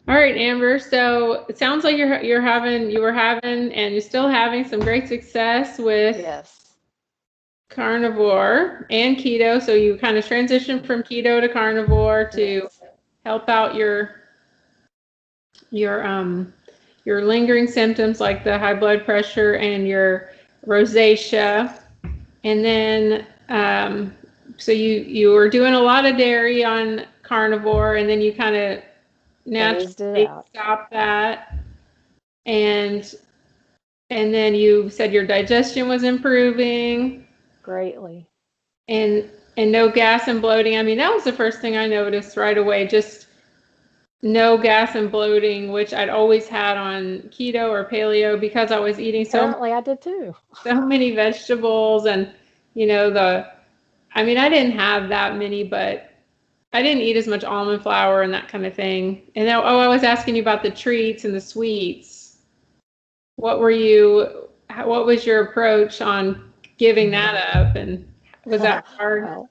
All right, Amber. So it sounds like you were having, and you're still having some great success with Yes. carnivore and keto. So you kind of transitioned from keto to carnivore to Yes. help out your your lingering symptoms like the high blood pressure and your rosacea. And then so you were doing a lot of dairy on carnivore, and then you kind of Phased it naturally out stopped that, and then you said your digestion was improving, greatly. and no gas and bloating. I mean, that was the first thing I noticed right away. Just no gas and bloating, which I'd always had on keto or paleo because I was eating Apparently, I did too. so many vegetables, and the I mean, I didn't have that many, but I didn't eat as much almond flour and that kind of thing. And then, I was asking you about the treats and the sweets. What were you, what was your approach on giving that up? And was that hard? Oh,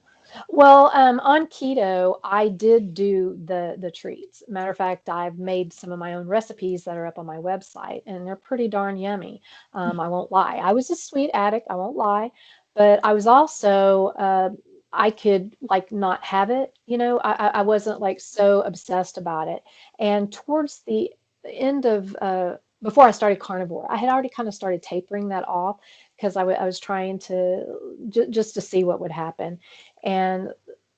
well, on keto, I did do the treats. Matter of fact, I've made some of my own recipes that are up on my website, and they're pretty darn yummy. I won't lie. I was a sweet addict, I won't lie, but I was also I could like not have it, I wasn't like so obsessed about it. And towards the end of before I started carnivore, I had already kind of started tapering that off because I was trying to just to see what would happen. And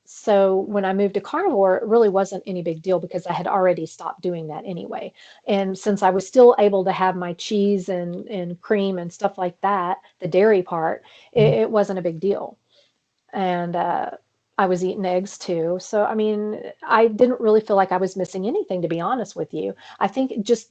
so when I moved to carnivore, it really wasn't any big deal because I had already stopped doing that anyway. And since I was still able to have my cheese and cream and stuff like that, the dairy part, it wasn't a big deal. And I was eating eggs too. So, I mean, I didn't really feel like I was missing anything, to be honest with you. I think just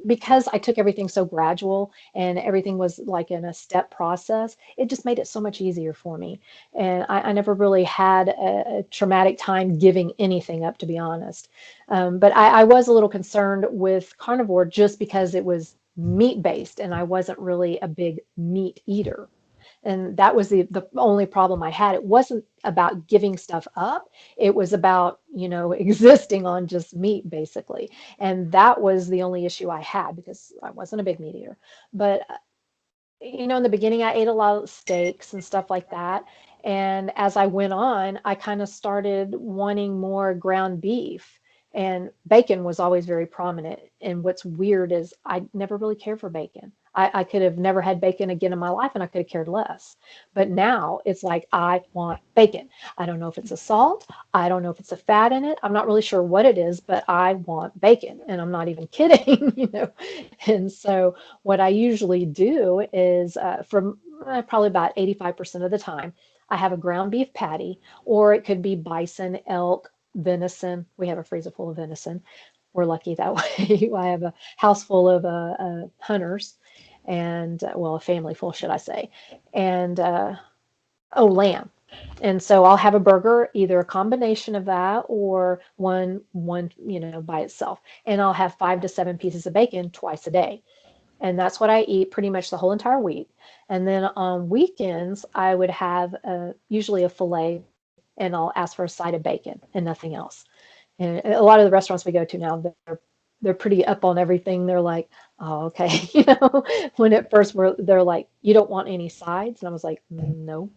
because I took everything so gradual and everything was like in a step process, it just made it so much easier for me. And I never really had a traumatic time giving anything up, to be honest. But I was a little concerned with carnivore just because it was meat based and I wasn't really a big meat eater. And that was the only problem I had. It wasn't about giving stuff up. It was about, existing on just meat, basically. And that was the only issue I had because I wasn't a big meat eater. But, in the beginning, I ate a lot of steaks and stuff like that. And as I went on, I kind of started wanting more ground beef. And bacon was always very prominent. And what's weird is I never really cared for bacon. I could have never had bacon again in my life and I could have cared less. But now it's like, I want bacon. I don't know if it's a salt. I don't know if it's a fat in it. I'm not really sure what it is, but I want bacon. And I'm not even kidding, And so what I usually do is from probably about 85% of the time, I have a ground beef patty, or it could be bison, elk, venison. We have a freezer full of venison. We're lucky that way. I have a house full of hunters and, well, a family full, should I say, and oh, lamb. And so I'll have a burger, either a combination of that or one, by itself. And I'll have 5 to 7 pieces of bacon twice a day. And that's what I eat pretty much the whole entire week. And then on weekends, I would have usually a filet and I'll ask for a side of bacon and nothing else. And a lot of the restaurants we go to now, they're pretty up on everything. They're like, oh, okay. When at first they're like, you don't want any sides? And I was like, no.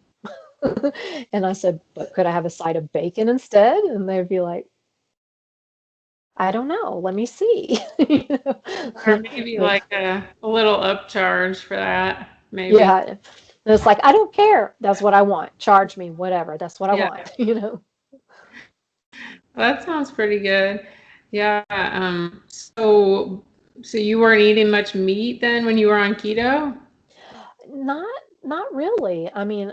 And I said, but could I have a side of bacon instead? And they'd be like, I don't know. Let me see. Or maybe But like a little upcharge for that, maybe. yeah, and it's like, I don't care. That's what I want. Charge me, whatever. That's what I Yeah, want, that sounds pretty good. Yeah. So you weren't eating much meat then when you were on keto? Not really. I mean,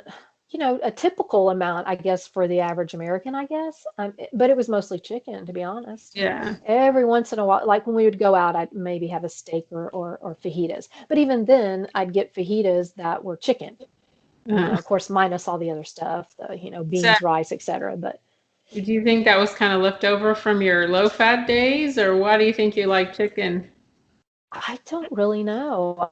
a typical amount, I guess, for the average American, I guess. But it was mostly chicken, to be honest. Yeah. Every once in a while, like when we would go out, I'd maybe have a steak or fajitas. But even then, I'd get fajitas that were chicken, Uh, of course, minus all the other stuff, so beans, rice, etc. But do you think that was kind of left over from your low fat days, or why do you think you like chicken? I don't really know.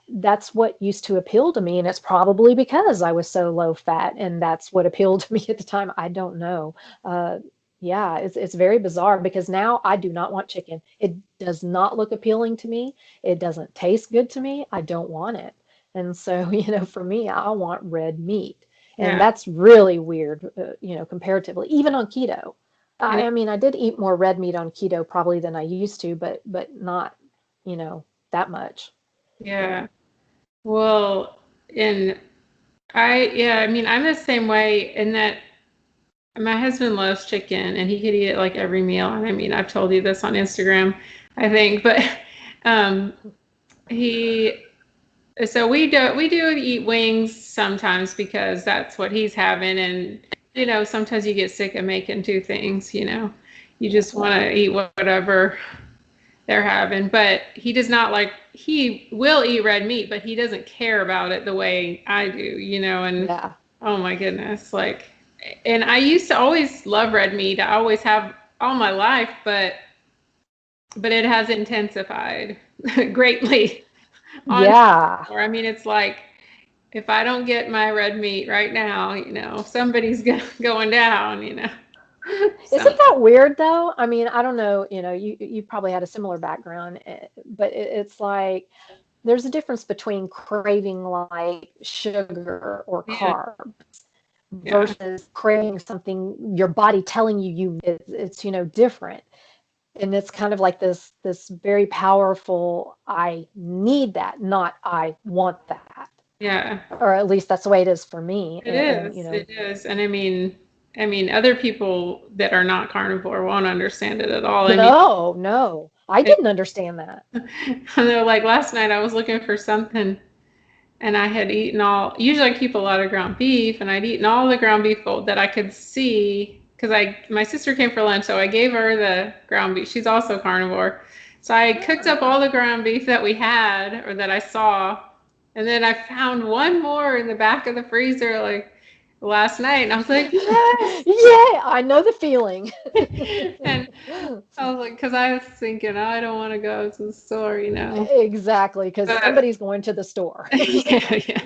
That's what used to appeal to me, and it's probably because I was so low fat, and that's what appealed to me at the time. I don't know. Uh, Yeah, it's very bizarre because now I do not want chicken. It does not look appealing to me. It doesn't taste good to me. I don't want it. And so, for me, I want red meat. And Yeah. that's really weird, comparatively, even on keto. And I mean, I did eat more red meat on keto probably than I used to, but not, that much. yeah. Well, and yeah, I mean, I'm the same way in that my husband loves chicken and he could eat it like every meal. And I mean, I've told you this on Instagram, I think, but um, he, so we do eat wings sometimes because that's what he's having. And, sometimes you get sick of making two things, you just want to eat whatever they're having. But he does not like, he will eat red meat, but he doesn't care about it the way I do, and Yeah. oh my goodness, like, and I used to always love red meat. I always have all my life, but it has intensified greatly on Yeah. or I mean, it's like if I don't get my red meat right now, somebody's going down. Isn't So that weird though? I mean, I don't know, you probably had a similar background, but it's like there's a difference between craving like sugar or yeah, carbs yeah, versus craving something your body telling it's different. And it's kind of like this very powerful, I need that, not I want that. yeah. Or at least that's the way it is for me. It is. It is. And I mean, other people that are not carnivore won't understand it at all. I mean, No, no, I didn't understand that. and they're like last night I was looking for something and I had eaten usually I keep a lot of ground beef and I'd eaten all the ground beef that I could see because my sister came for lunch, so I gave her the ground beef. She's also carnivore. So I cooked up all the ground beef that we had or that I saw, and then I found one more in the back of the freezer like last night, and I was like, yes. Yeah, I know the feeling. And I was like, because I was thinking, I don't want to go to the store. Exactly, because But somebody's going to the store. yeah, yeah.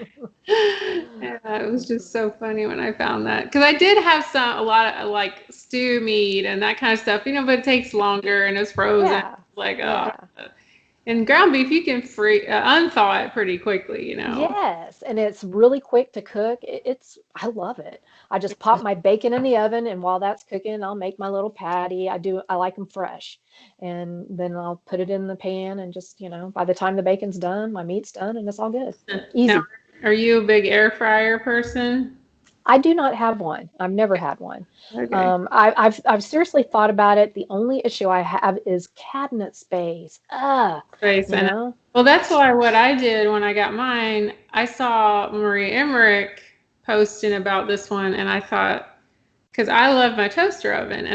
Yeah, it was just so funny when I found that because I did have a lot of like stew meat and that kind of stuff, but it takes longer and it's frozen. Yeah, Like, oh, yeah. and ground beef you can unthaw it pretty quickly. Yes, and it's really quick to cook. I love it. I just pop my bacon in the oven, and while that's cooking, I'll make my little patty. I like them fresh, and then I'll put it in the pan, and just, by the time the bacon's done, my meat's done, and it's all good. Now, Easy. are you a big air fryer person? I do not have one. I've never had one. Okay. I've seriously thought about it. The only issue I have is cabinet space. Space. You And know? well, that's why what I did when I got mine, I saw Marie Emmerich posting about this one, and I thought, because I love my toaster oven,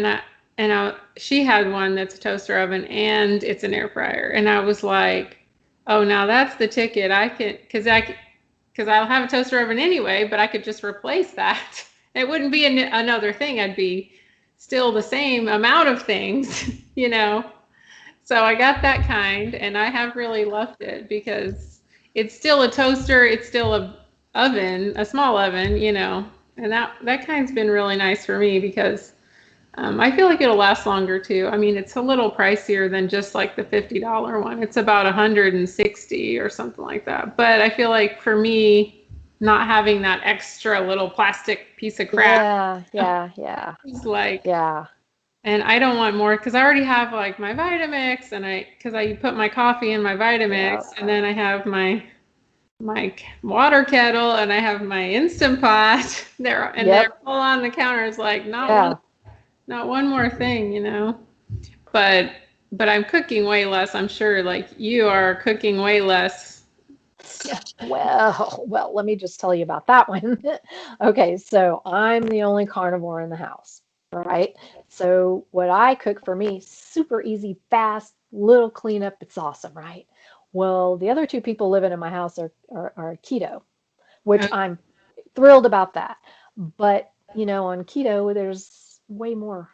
she had one that's a toaster oven and it's an air fryer, and I was like, oh, now that's the ticket. Because I'll have a toaster oven anyway, but I could just replace that. It wouldn't be another thing. I'd be still the same amount of things. So I got that kind, and I have really loved it because it's still a toaster, it's still a oven, a small oven, and that kind's been really nice for me because I feel like it'll last longer too. I mean, it's a little pricier than just like the $50 one. It's about 160 or something like that. But I feel like for me, not having that extra little plastic piece of crap Yeah, yeah, yeah, is like, yeah. and I don't want more because I already have like my Vitamix because I put my coffee in my Yeah. Vitamix and then I have my water kettle and I have my Instant Pot. They're Yep. all on the counter. It's like Yeah. not one more thing. But I'm cooking way less. I'm sure like you are cooking way less. Well, let me just tell you about that one. Okay, so I'm the only carnivore in the house, right? So what I cook for me, super easy, fast, little cleanup, it's awesome, right? Well, the other two people living in my house are keto, which I'm thrilled about that. But, on keto, there's way more,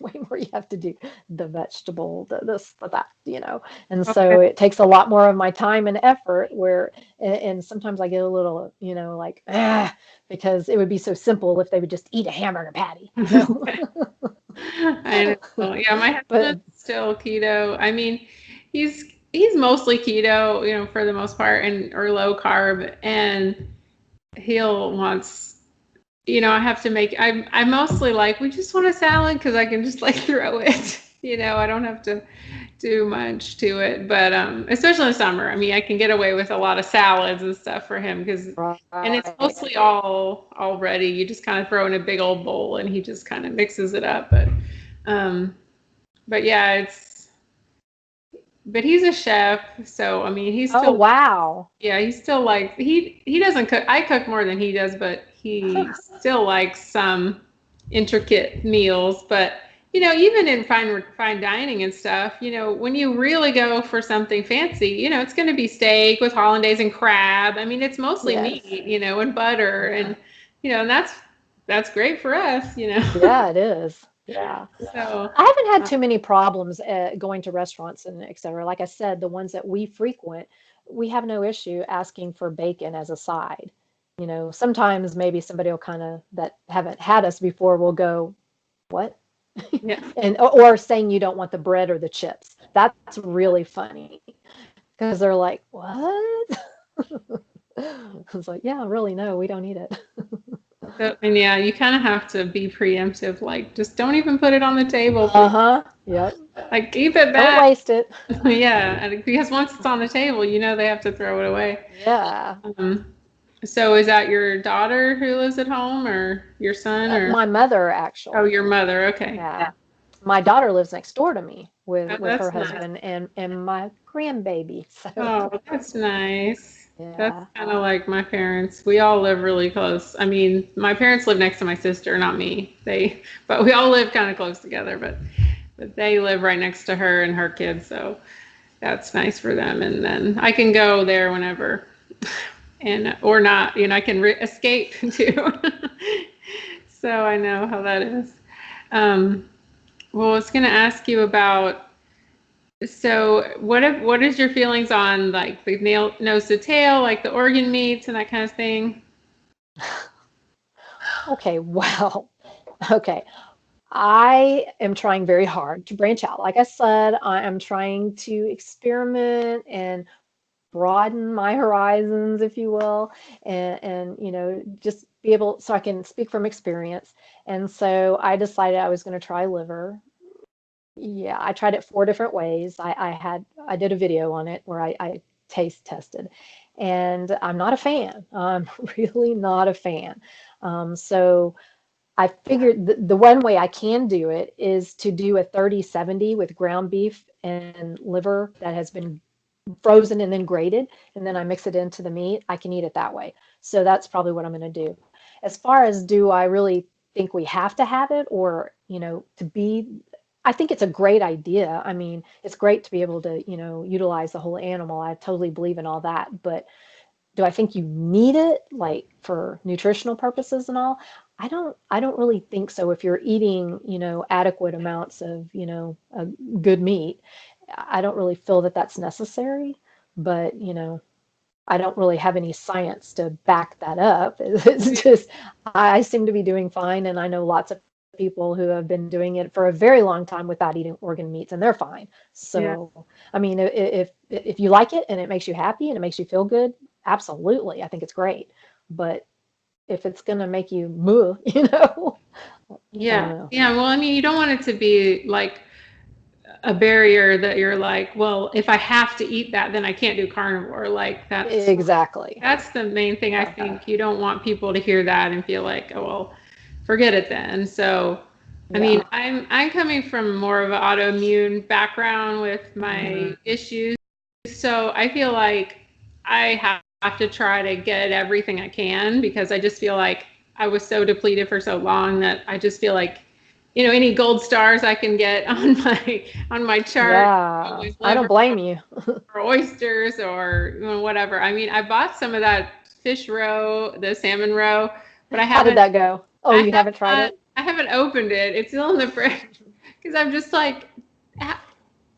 way more you have to do. The vegetable, the this, the that. And Okay. so it takes a lot more of my time and effort and sometimes I get a little, like, because it would be so simple if they would just eat a hamburger patty. I know. Yeah, my But husband's still keto. I mean, he's mostly keto, for the most part, and or low carb, and he'll wants, I have to make. I mostly like we just want a salad because I can just like throw it. I don't have to do much to it, but especially in the summer. I mean, I can get away with a lot of salads and stuff for him and it's right. mostly all ready. You just kind of throw in a big old bowl and he just kind of mixes it up. Um, but yeah, but he's a chef, so I mean, Oh, wow. he's still like he doesn't cook. I cook more than he does, but he still likes some intricate meals. But even in fine dining and stuff, when you really go for something fancy, it's going to be steak with hollandaise and crab. I mean, it's mostly Yes. meat, and butter, Yeah. and that's great for us, Yeah, it is. Yeah. So, I haven't had too many problems going to restaurants and et cetera. Like I said, the ones that we frequent, we have no issue asking for bacon as a side. Sometimes maybe somebody will kind of that haven't had us before will go, what? yeah. And or saying you don't want the bread or the chips. That's really funny because they're like, what? I was like, yeah, really, no, we don't need it. So, and yeah, you kind of have to be preemptive, like just don't even put it on the table, please. Uh-huh. Yep. Like keep it Don't back. waste it. Yeah, because once it's on the table, they have to throw it away. Yeah. Um, so is that your daughter who lives at home, or your son, or My mother, oh, actually. your mother? Okay, Yeah. My daughter lives next door to me oh, with her that's nice. husband and my grandbaby. So, Oh, that's nice. That's yeah. kind of like my parents. We all live really close. I mean, my parents live next to my sister, not me. But we all live kind of close together. But they live right next to her and her kids, so that's nice for them. And then I can go there whenever, and or not. I can escape too. So I know how that is. Um, well, I was going to ask you about. So what is your feelings on like the nose to tail, like the organ meats and that kind of thing? Okay, well, okay. I am trying very hard to branch out. Like I said, I am trying to experiment and broaden my horizons, if you will, and just be able so I can speak from experience. And so I decided I was going to try liver. Yeah, I tried it 4 different ways. I did a video on it where I taste tested, and I'm not a fan. I'm really not a fan. So I figured the one way I can do it is to do a 30-70 with ground beef and liver that has been frozen and then grated, and then I mix it into the meat. I can eat it that way. So that's probably what I'm going to do. As far as do I really think we have to have it or, to be, I think it's a great idea. I mean, it's great to be able to, utilize the whole animal. I totally believe in all that. But do I think you need it like for nutritional purposes and all? I don't really think so if you're eating, adequate amounts of, good meat. I don't really feel that that's necessary, but I don't really have any science to back that up. It's just I seem to be doing fine, and I know lots of people who have been doing it for a very long time without eating organ meats, and they're fine. Yeah. So, I mean, if you like it and it makes you happy and it makes you feel good, absolutely, I think it's great. But if it's gonna make you moo, I don't Yeah. know. Yeah. Well, I mean, you don't want it to be like a barrier that you're like, well, if I have to eat that, then I can't do carnivore. Like Exactly. that's the main thing I Yeah. think. You don't want people to hear that and feel like, oh well, forget it then. So, I mean, Yeah. I'm coming from more of an autoimmune background with Hmm. my issues. So I feel like I have to try to get everything I can because I just feel like I was so depleted for so long that I just feel like, any gold stars I can get on my chart, Yeah. with I don't liver blame you. or oysters or whatever. I mean, I bought some of that fish roe, the salmon roe, but I How did haven't that go? Oh, I you have haven't tried not it? I haven't opened it. It's still in the fridge because I'm just like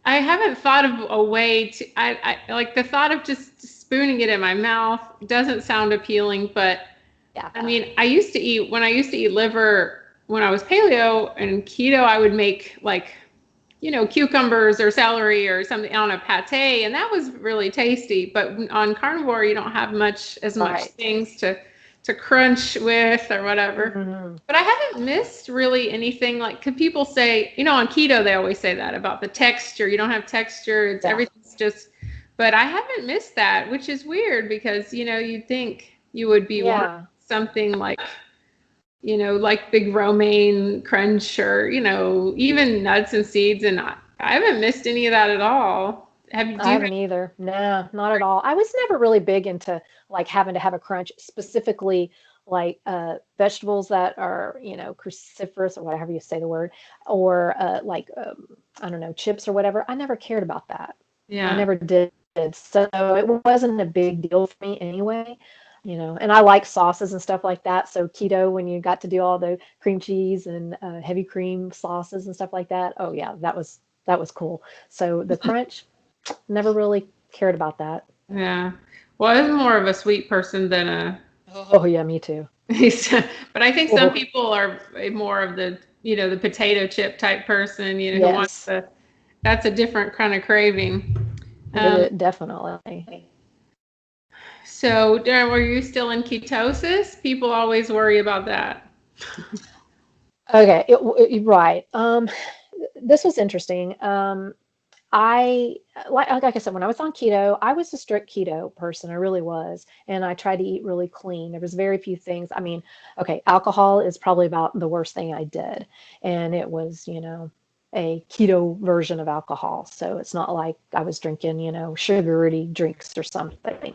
I haven't thought of a way to I like the thought of just spooning it in my mouth doesn't sound appealing, but I Yeah. mean, when I used to eat liver, when I was paleo and keto, I would make like, cucumbers or celery or something on a pate, and that was really tasty. But on carnivore, you don't have as much Right. things to crunch with or whatever. Hmm. But I haven't missed really anything like, could people say, on keto, they always say that about the texture. You don't have texture. It's Yeah. everything's just, but I haven't missed that, which is weird because, you'd think you would be wanting Yeah. something like, like big romaine crunch or, even nuts and seeds. And I haven't missed any of that at all. Do I you haven't either. No, not at all. I was never really big into like having to have a crunch, specifically like vegetables that are, cruciferous or whatever you say the word, or like I don't know, chips or whatever. I never cared about that. I yeah. never did. So it wasn't a big deal for me anyway. And I like sauces and stuff like that. So keto, when you got to do all the cream cheese and heavy cream sauces and stuff like that, oh yeah, that was cool. So the crunch. Never really cared about that. Yeah. Well, I'm more of a sweet person than a, Oh, yeah, me too. but I think some Oh, people are more of the, the potato chip type person, who wants yes, that's a different kind of craving. Um, definitely. so, Darren, were you still in ketosis? People always worry about that. Okay, right. This was interesting. I like I said, when I was on keto, I was a strict keto person. I really was, and I tried to eat really clean. There was very few things. I mean, okay, alcohol is probably about the worst thing I did, and it was, a keto version of alcohol. So it's not like I was drinking, sugary drinks or something.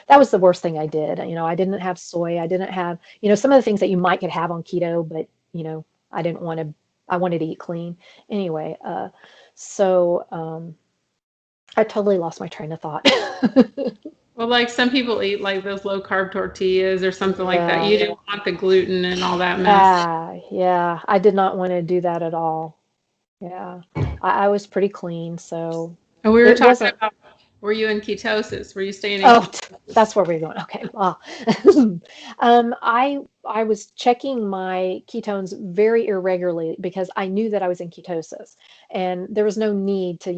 That was the worst thing I did. I didn't have soy. I didn't have, some of the things that you might could have on keto, but I didn't want to. I wanted to eat clean anyway. So I totally lost my train of thought. Well, like some people eat like those low carb tortillas or something like that. Yeah. You didn't want the gluten and all that mess. Yeah. I did not want to do that at all. Yeah. I was pretty clean, so And we were it talking wasn't. about, were you in ketosis? Were you staying in Oh, ketosis? that's where we're going. Okay. Well, I was checking my ketones very irregularly because I knew that I was in ketosis, and there was no need to,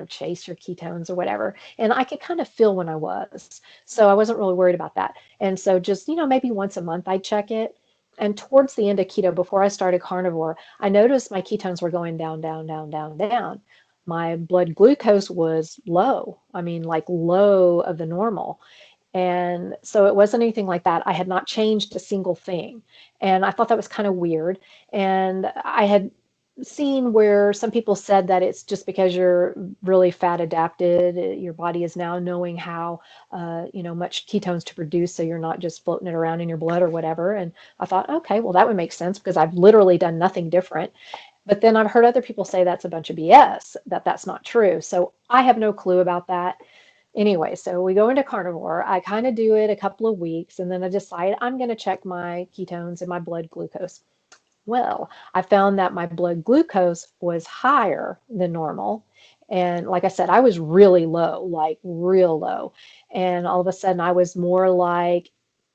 chase your ketones or whatever. And I could kind of feel when I was, so I wasn't really worried about that. And so just, maybe once a month I'd check it. And towards the end of keto, before I started carnivore, I noticed my ketones were going down, down, down, down, down. My blood glucose was low. I mean, like low of the normal. And so it wasn't anything like that. I had not changed a single thing. And I thought that was kind of weird. And I had seen where some people said that it's just because you're really fat adapted. Your body is now knowing how, much ketones to produce. So you're not just floating it around in your blood or whatever. And I thought, okay, well, that would make sense because I've literally done nothing different. But then I've heard other people say that's a bunch of BS, that that's not true. So I have no clue about that. Anyway, so we go into carnivore. I kind of do it a couple of weeks and then I decide I'm going to check my ketones and my blood glucose. Well, I found that my blood glucose was higher than normal. And like I said, I was really low, like real low. And all of a sudden I was more like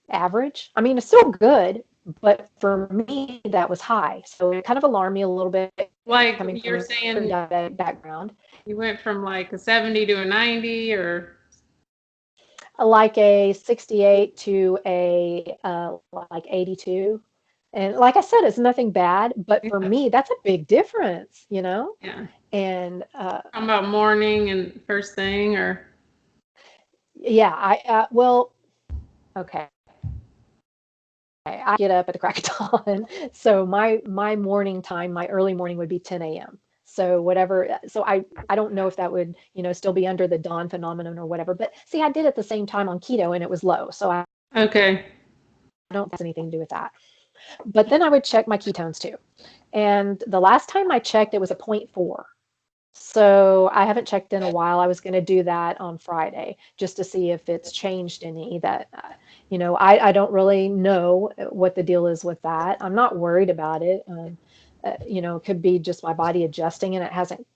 average. I mean, it's still good, but for me, that was high. So it kind of alarmed me a little bit Like coming from you're a saying pre-diabetic background. you went from like a 70 to a 90 or Like a 68 to a like 82. And like I said, it's nothing bad, but for yeah, me, that's a big difference. yeah. And Talking about morning and first thing or yeah, well, okay. I get up at the crack of dawn. So my morning time, my early morning would be 10 a.m. So whatever, so I don't know if that would, still be under the dawn phenomenon or whatever. But see, I did it at the same time on keto and it was low. So I okay. don't have anything to do with that. But then I would check my ketones too. And the last time I checked, it was a zero point 0.4. So I haven't checked in a while. I was going to do that on Friday just to see if it's changed any. That, I don't really know what the deal is with that. I'm not worried about it. It could be just my body adjusting and it hasn't,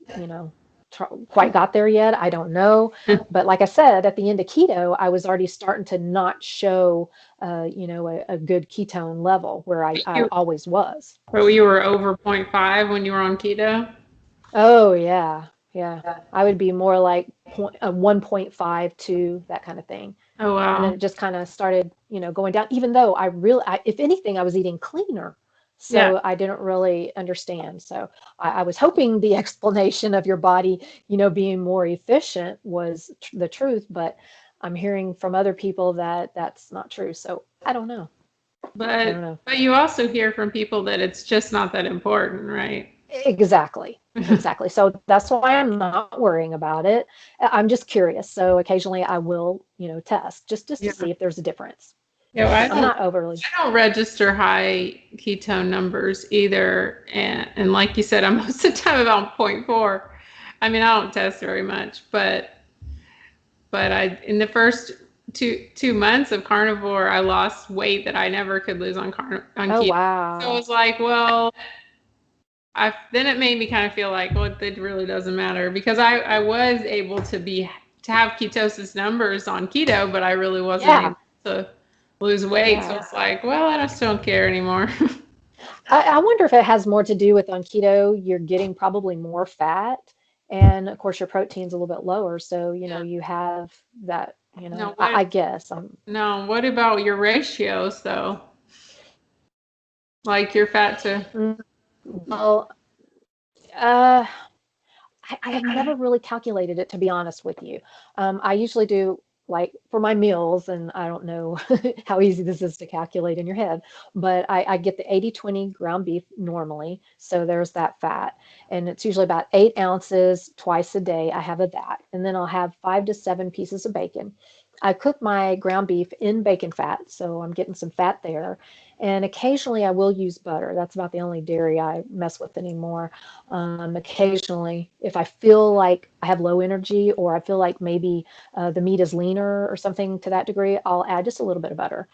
quite got there yet. I don't know. But like I said, at the end of keto, I was already starting to not show, a good ketone level where I You, always was. but you were over zero point 0.5 when you were on keto? Oh, yeah. Yeah. I would be more like 1.5 to that kind of thing. Oh, And then wow. it just kind of started, going down, even though if anything, I was eating cleaner. Yeah. So I didn't really understand. So I was hoping the explanation of your body, being more efficient was the truth, but I'm hearing from other people that that's not true. So I don't know. I don't But know. but you also hear from people that it's just not that important, right? Exactly. Exactly. So that's why I'm not worrying about it. I'm just curious. So occasionally I will, test just to Yeah. see if there's a difference. Yeah, But well, I'm not overly. I don't register high ketone numbers either. And like you said, I'm most of the time about zero point 0.4. I mean, I don't test very much, but I in the first two months of carnivore, I lost weight that I never could lose on Oh, keto. So wow. it's like, well, I then it made me kind of feel like, well, it really doesn't matter because I was able to have ketosis numbers on keto, but I really wasn't Yeah. able to lose weight. So Yeah. it's like, well, I just don't care anymore. I wonder if it has more to do with on keto, you're getting probably more fat. And of course, your protein's a little bit lower. So, Yeah. you have that, No, I guess. no, what about your ratios though? Like your fat to Mm, well, uh, I have never really calculated it, to be honest with you. I usually do like for my meals, and I don't know how easy this is to calculate in your head, but I get the 80/20 ground beef normally. So there's that fat. And it's usually about 8 ounces twice a day. I have of that. And then I'll have 5 to 7 pieces of bacon. I cook my ground beef in bacon fat, so I'm getting some fat there. And occasionally I will use butter. That's about the only dairy I mess with anymore. Occasionally, if I feel like I have low energy or I feel like maybe the meat is leaner or something to that degree, I'll add just a little bit of butter.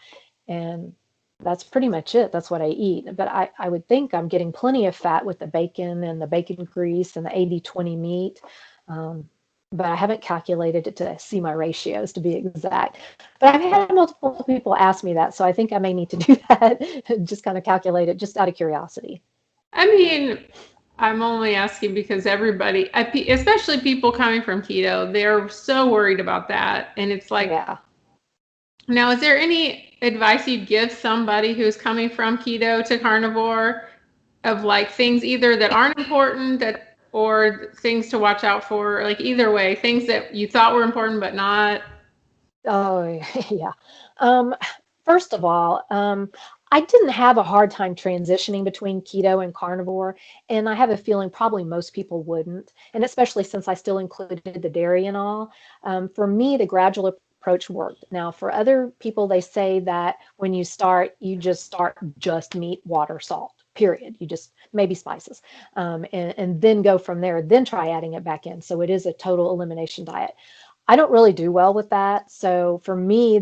And that's pretty much it. That's what I eat. But I would think I'm getting plenty of fat with the bacon and the bacon grease and the 80/20 meat. Um, but I haven't calculated it to see my ratios to be exact. But I've had multiple people ask me that. So I think I may need to do that, just kind of calculate it just out of curiosity. I mean, I'm only asking because especially people coming from keto, they're so worried about that. And it's like, Yeah. now, is there any advice you'd give somebody who's coming from keto to carnivore of like things either that aren't important that or things to watch out for, like either way, things that you thought were important but not? Oh, yeah. Um, First of all, I didn't have a hard time transitioning between keto and carnivore, and I have a feeling probably most people wouldn't, and especially since I still included the dairy and all. For me, the gradual approach worked. Now, for other people, they say that when you start, you just start just meat, water, salt. Period. You just maybe spices, and then go from there. Then try adding it back in. So it is a total elimination diet. I don't really do well with that. So for me,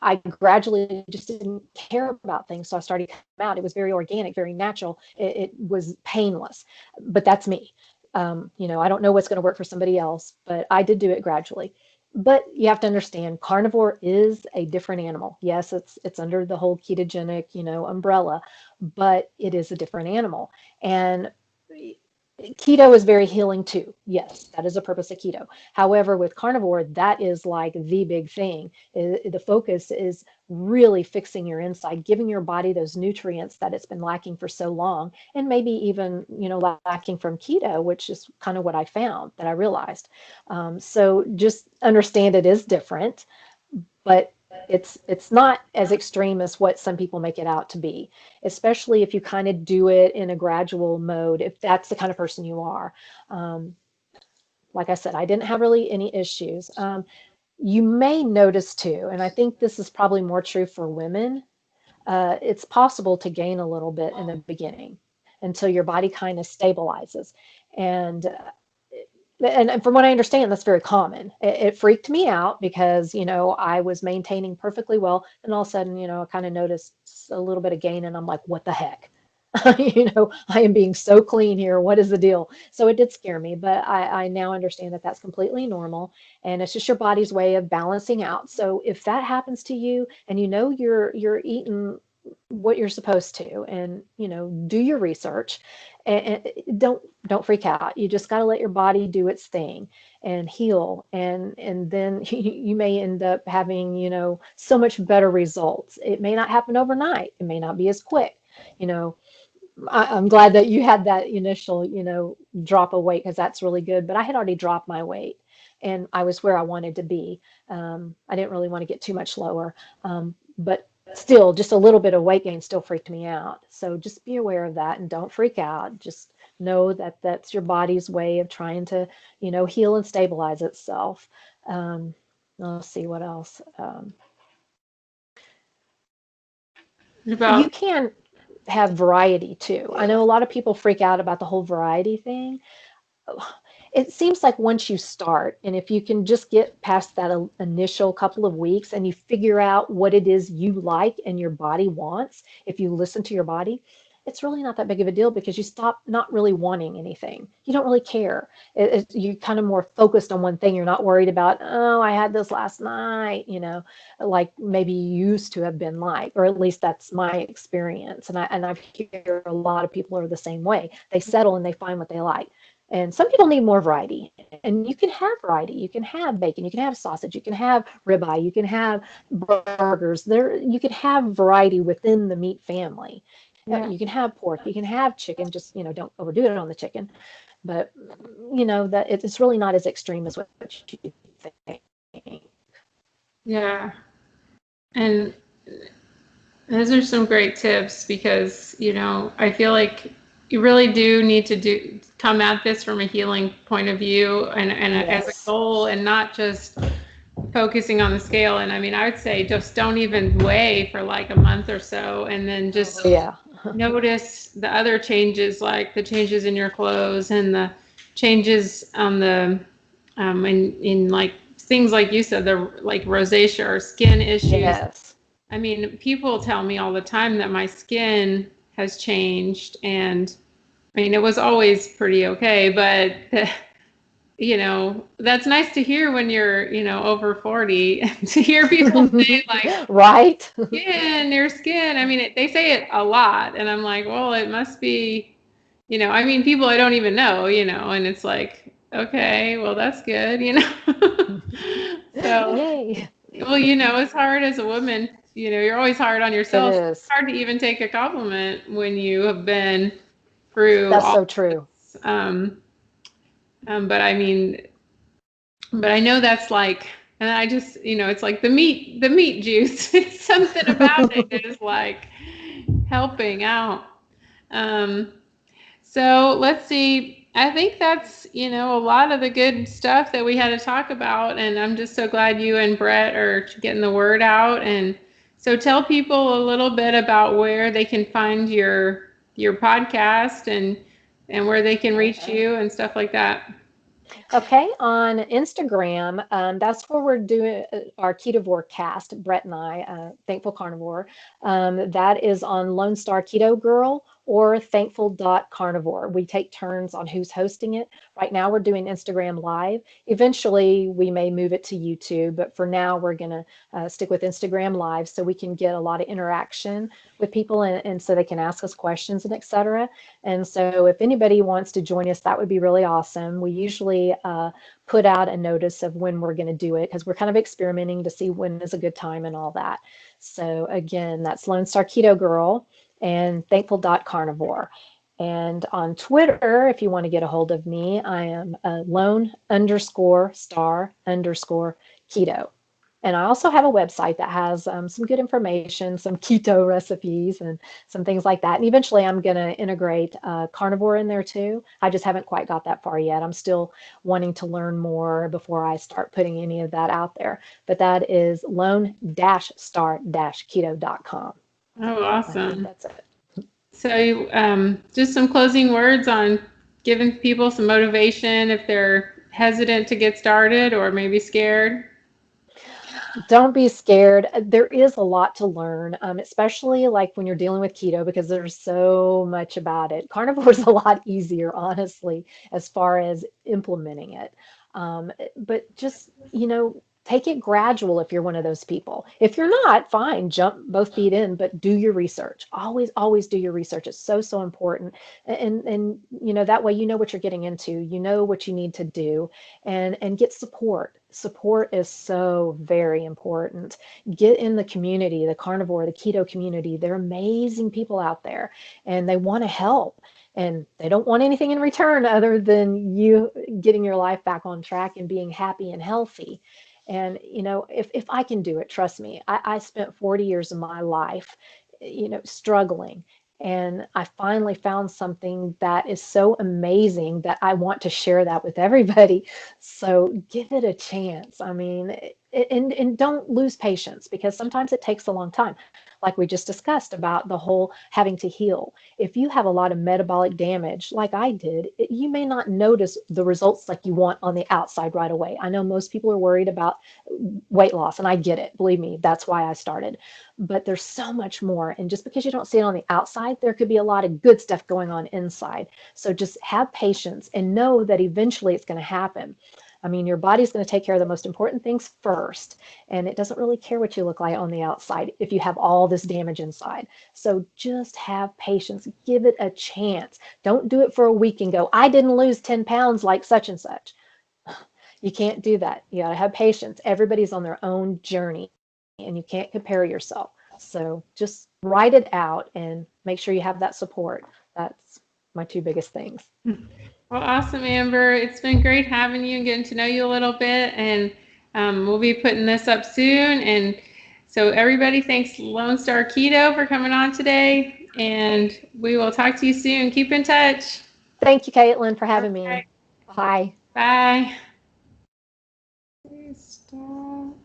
I gradually just didn't care about things. So I started coming out. It was very organic, very natural. It was painless, but that's me. I don't know what's going to work for somebody else, but I did do it gradually. But you have to understand, carnivore is a different animal. Yes, it's under the whole ketogenic, umbrella, but it is a different animal. And keto is very healing too. Yes, that is the purpose of keto. However, with carnivore, that is like the big thing. The focus is really fixing your inside, giving your body those nutrients that it's been lacking for so long, and maybe even, lacking from keto, which is kind of what I found that I realized. So just understand it is different, but it's not as extreme as what some people make it out to be, especially if you kind of do it in a gradual mode, if that's the kind of person you are. Um, like I said, I didn't have really any issues. You may notice too, and I think this is probably more true for women, it's possible to gain a little bit in the beginning until your body kind of stabilizes. And and from what I understand, that's very common. It freaked me out because, I was maintaining perfectly well. And all of a sudden, I kind of noticed a little bit of gain and I'm like, what the heck? I am being so clean here. What is the deal? So it did scare me, but I now understand that that's completely normal, and it's just your body's way of balancing out. So if that happens to you, and you're eating what you're supposed to, and do your research, and don't freak out. You just got to let your body do its thing and heal, and then you may end up having so much better results. It may not happen overnight. It may not be as quick. you know I'm glad that you had that initial, drop of weight, because that's really good. But I had already dropped my weight, and I was where I wanted to be. I didn't really want to get too much lower, but still, just a little bit of weight gain still freaked me out. So just be aware of that and don't freak out. Just know that that's your body's way of trying to, heal and stabilize itself. Um, let's see what else. You About can have variety too. I know a lot of people freak out about the whole variety thing. It seems like once you start, and if you can just get past that initial couple of weeks and you figure out what it is you like and your body wants, if you listen to your body, it's really not that big of a deal, because you stop not really wanting anything. You don't really care. You're kind of more focused on one thing. You're not worried about, oh, I had this last night, like maybe you used to have been like, or at least that's my experience. And I've hear a lot of people are the same way. They settle and they find what they like. And some people need more variety, and you can have variety. You can have bacon, you can have sausage, you can have ribeye, you can have burgers. You can have variety within the meat family. yeah. You can have pork, you can have chicken. Just don't overdo it on the chicken. But that it's really not as extreme as what you think. Yeah. And those are some great tips, because, I feel like you really do need to come at this from a healing point of view, and as a Yes. goal, and not just focusing on the scale. And I mean, I would say just don't even weigh for like a month or so, and then just Oh, yeah. notice the other changes, like the changes in your clothes and the changes on the in like things like you said, the like rosacea or skin issues. Yes. I mean, people tell me all the time that my skin has changed, and I mean, it was always pretty okay, but that's nice to hear when you're, over 40, to hear people say like, Right? your skin. I mean, they say it a lot, and I'm like, well, it must be, I mean, people I don't even know, and it's like, okay, well, that's good, So, Yay. well, it's hard as a woman, you're always hard on It yourself. It's is. hard to even take a compliment when you have been through That's all so true. this. But I mean, but I know that's like, and I just, it's like the meat juice. It's something about it that is like helping out. Um, so let's see. I think that's, a lot of the good stuff that we had to talk about. And I'm just so glad you and Brett are getting the word out. And so tell people a little bit about where they can find your podcast, and where they can reach you and stuff like that. Okay, on Instagram, that's where we're doing our Ketovore cast, Brett and I, Thankful Carnivore. That is on Lone Star Keto Girl or Thankful.Carnivore. We take turns on who's hosting it. Right now, we're doing Instagram Live. Eventually, we may move it to YouTube, but for now, we're going to stick with Instagram Live, so we can get a lot of interaction with people, and so they can ask us questions and etc. And so if anybody wants to join us, that would be really awesome. We usually put out a notice of when we're going to do it, because we're kind of experimenting to see when is a good time and all that. So again, that's Lone Star Keto Girl and Thankful.Carnivore. And on Twitter, if you want to get a hold of me, I am lone_star_keto. And I also have a website that has some good information, some keto recipes and some things like that. And eventually I'm going to integrate carnivore in there too. I just haven't quite got that far yet. I'm still wanting to learn more before I start putting any of that out there. But that is lone-star-keto.com. Oh, I think awesome. that's it. So, just some closing words on giving people some motivation if they're hesitant to get started or maybe scared. Don't be scared. There is a lot to learn, especially like when you're dealing with keto because there's so much about it. Carnivore is a lot easier, honestly, as far as implementing it. But just, take it gradual if you're one of those people. If you're not, fine, jump both feet in, but do your research. Always, always do your research. It's so, so important. And that way you know what you're getting into, you know what you need to do, and get support. Support is so very important. Get in the community, the carnivore, the keto community. They're amazing people out there and they want to help. And they don't want anything in return other than you getting your life back on track and being happy and healthy. And, if I can do it, trust me, I spent 40 years of my life, struggling. And I finally found something that is so amazing that I want to share that with everybody. So give it a chance. I mean, and don't lose patience because sometimes it takes a long time. Like we just discussed about the whole having to heal. If you have a lot of metabolic damage, like I did, you may not notice the results like you want on the outside right away. I know most people are worried about weight loss, and I get it. Believe me, that's why I started. But there's so much more. And just because you don't see it on the outside, there could be a lot of good stuff going on inside. So just have patience and know that eventually it's going to happen. I mean, your body's going to take care of the most important things first, and it doesn't really care what you look like on the outside if you have all this damage inside. So just have patience, give it a chance. Don't do it for a week and go, I didn't lose 10 pounds like such and such. You can't do that. You got to have patience. Everybody's on their own journey, and you can't compare yourself. So just write it out and make sure you have that support. That's my two biggest things. Well, awesome, Amber. It's been great having you and getting to know you a little bit. And we'll be putting this up soon. And so everybody, thanks Lone Star Keto for coming on today. And we will talk to you soon. Keep in touch. Thank you, Caitlin, for having Okay. me. Bye. Bye. Stop.